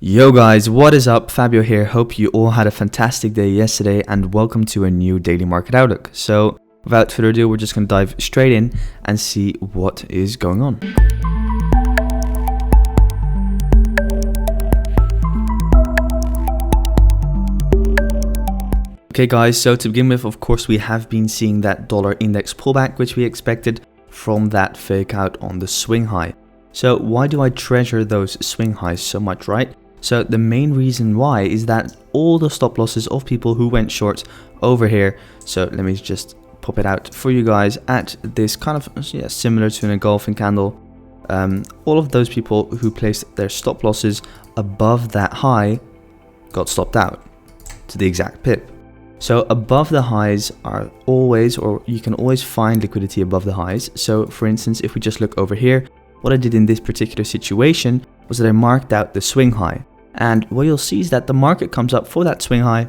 Yo guys, what is up? Fabio here. Hope you all had a fantastic day yesterday and welcome to a new daily market outlook. So without further ado, we're just going to dive straight in and see what is going on. Okay guys, so to begin with, of course, we have been seeing that dollar index pullback, which we expected from that fake out on the swing high. So why do I treasure those swing highs so much, right? So the main reason why is that all the stop losses of people who went short over here. So let me just pop it out for you guys at this kind of similar to an engulfing candle. All of those people who placed their stop losses above that high got stopped out to the exact pip. So above the highs are always, or you can always find liquidity above the highs. So for instance, if we just look over here, what I did in this particular situation was that I marked out the swing high. And what you'll see is that the market comes up for that swing high,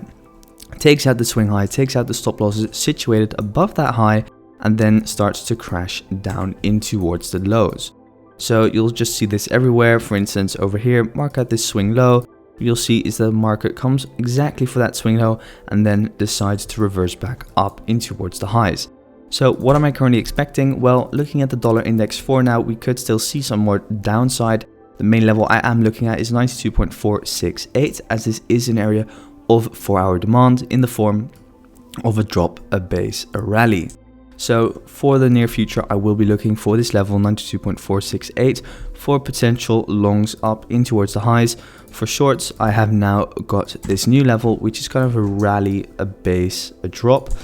takes out the swing high, takes out the stop losses situated above that high, and then starts to crash down in towards the lows. So you'll just see this everywhere. For instance, over here, mark out this swing low. You'll see is the market comes exactly for that swing low and then decides to reverse back up in towards the highs. So what am I currently expecting? Well, looking at the dollar index for now, we could still see some more downside. The main level I am looking at is 92.468, as this is an area of 4-hour demand in the form of a drop, a base, a rally. So for the near future, I will be looking for this level 92.468 for potential longs up in towards the highs. For shorts, I have now got this new level, which is kind of a rally, a base, a drop,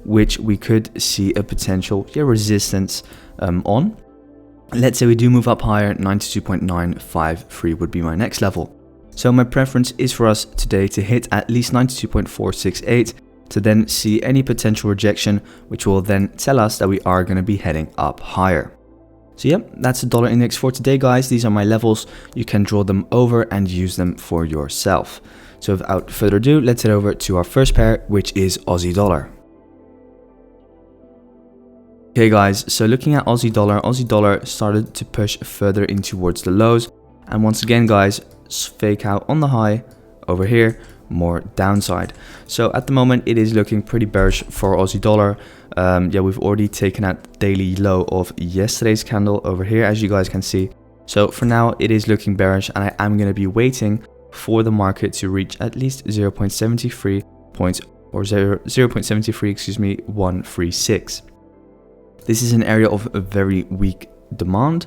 which we could see a potential resistance on. Let's say we do move up higher, 92.953 would be my next level. So my preference is for us today to hit at least 92.468 to then see any potential rejection, which will then tell us that we are going to be heading up higher. So yeah, that's the dollar index for today, guys. These are my levels. You can draw them over and use them for yourself. So without further ado, let's head over to our first pair, which is Aussie dollar. Okay guys, so looking at Aussie dollar started to push further in towards the lows, and once again guys, fake out on the high over here, more downside. So at the moment it is looking pretty bearish for Aussie dollar. We've already taken out the daily low of yesterday's candle over here, as you guys can see. So for now it is looking bearish, and I am going to be waiting for the market to reach at least 0.73 points, or 0.73 136. This is an area of a very weak demand.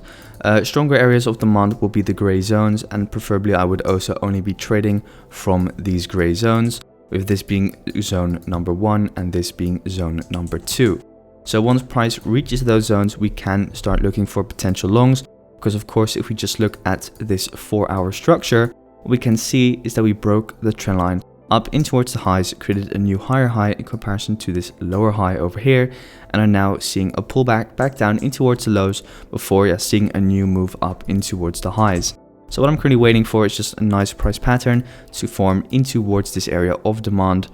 Stronger areas of demand will be the gray zones, and preferably I would also only be trading from these gray zones, with this being zone number 1 and this being zone number 2. So once price reaches those zones, we can start looking for potential longs, because of course if we just look at this 4-hour structure, what we can see is that we broke the trend line up in towards the highs, created a new higher high in comparison to this lower high over here, and are now seeing a pullback back down in towards the lows before seeing a new move up in towards the highs. So what I'm currently waiting for is just a nice price pattern to form in towards this area of demand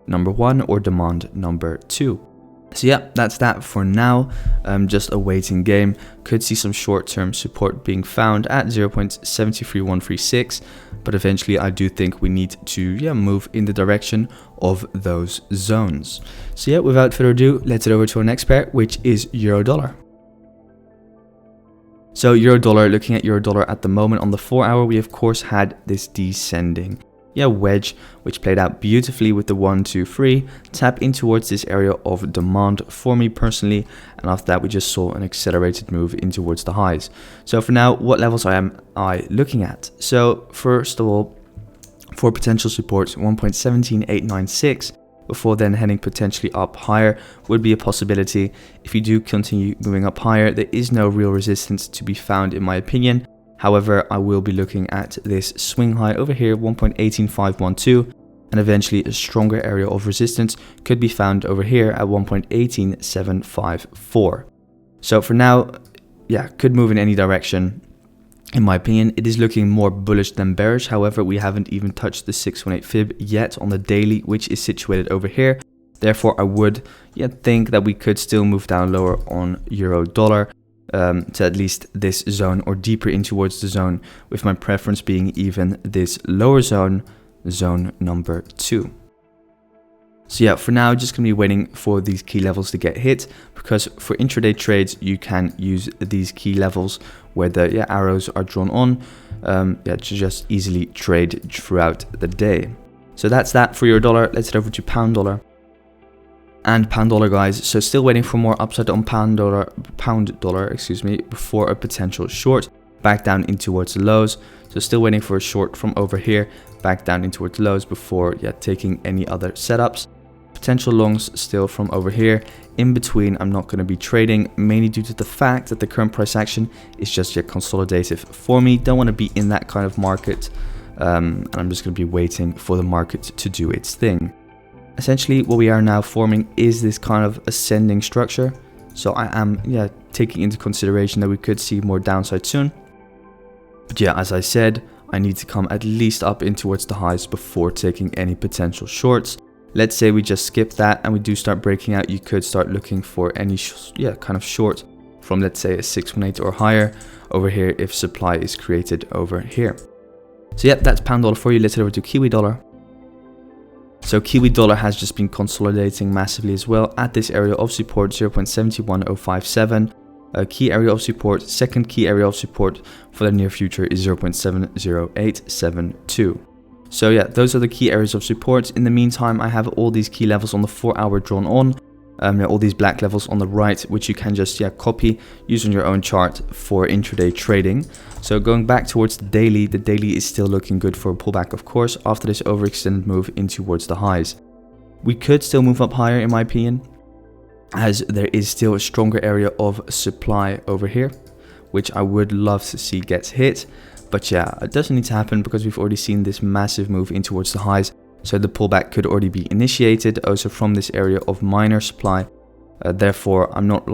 number 1 or demand number 2. So yeah, that's that for now. Just a waiting game. Could see some short-term support being found at 0.73136, but eventually I do think we need to move in the direction of those zones. So yeah, without further ado, let's head over to our next pair, which is euro dollar. So euro dollar, looking at euro dollar at the moment on the 4-hour, we of course had this descending wedge, which played out beautifully with the 1, 2, 3 tap in towards this area of demand for me personally, and after that we just saw an accelerated move in towards the highs. So for now, what levels am I looking at? So first of all, for potential supports, 1.17896 before then heading potentially up higher would be a possibility. If you do continue moving up higher, there is no real resistance to be found in my opinion. However, I will be looking at this swing high over here, 1.18512, and eventually a stronger area of resistance could be found over here at 1.18754. So for now, could move in any direction. In my opinion, it is looking more bullish than bearish. However, we haven't even touched the 618 fib yet on the daily, which is situated over here. Therefore, I would think that we could still move down lower on euro dollar. to at least this zone or deeper in towards the zone, with my preference being even this lower zone, zone number 2. So yeah, for now, just gonna be waiting for these key levels to get hit, because for intraday trades, you can use these key levels where the arrows are drawn on, to just easily trade throughout the day. So that's that for euro dollar. Let's head over to pound dollar. And pound dollar, guys, so still waiting for more upside on pound dollar, excuse me, before a potential short back down in towards the lows. So still waiting for a short from over here back down in towards the lows before taking any other setups. Potential longs still from over here. In between, I'm not going to be trading, mainly due to the fact that the current price action is just yet consolidative for me. Don't want to be in that kind of market, and I'm just going to be waiting for the market to do its thing. Essentially, what we are now forming is this kind of ascending structure. So I am taking into consideration that we could see more downside soon. But yeah, as I said, I need to come at least up in towards the highs before taking any potential shorts. Let's say we just skip that and we do start breaking out. You could start looking for any kind of short from, let's say, a 618 or higher over here if supply is created over here. So yeah, that's pound dollar for you. Let's head over to Kiwi dollar. So Kiwi dollar has just been consolidating massively as well at this area of support 0.71057. A key area of support, second key area of support for the near future is 0.70872. So yeah, those are the key areas of support. In the meantime, I have all these key levels on the 4 hour drawn on, all these black levels on the right, which you can just copy, use on your own chart for intraday trading. So going back towards the daily is still looking good for a pullback, of course, after this overextended move in towards the highs. We could still move up higher, in my opinion, as there is still a stronger area of supply over here, which I would love to see gets hit. But yeah, it doesn't need to happen because we've already seen this massive move in towards the highs. So the pullback could already be initiated also from this area of minor supply. Therefore, I'm not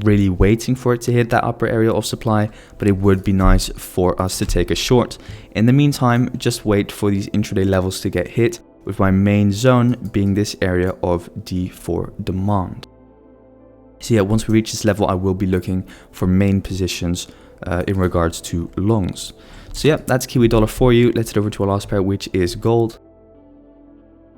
really waiting for it to hit that upper area of supply, but it would be nice for us to take a short. In the meantime, just wait for these intraday levels to get hit, with my main zone being this area of D4 demand. So yeah, once we reach this level, I will be looking for main positions in regards to longs. So yeah, that's Kiwi dollar for you. Let's head over to our last pair, which is gold.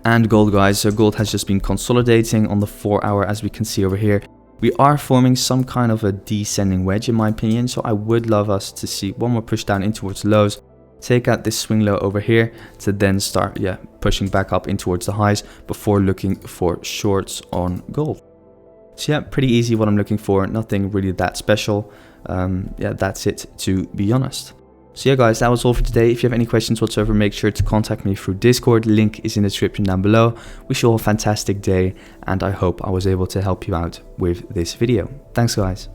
And gold, guys, so gold has just been consolidating on the 4 hour, as we can see over here. We are forming some kind of a descending wedge, in my opinion, so I would love us to see one more push down in towards lows, take out this swing low over here to then start pushing back up in towards the highs before looking for shorts on gold. So yeah, pretty easy what I'm looking for, nothing really that special. That's it, to be honest. So yeah, guys, that was all for today. If you have any questions whatsoever, make sure to contact me through Discord. Link is in the description down below. Wish you all a fantastic day, and I hope I was able to help you out with this video. Thanks, guys.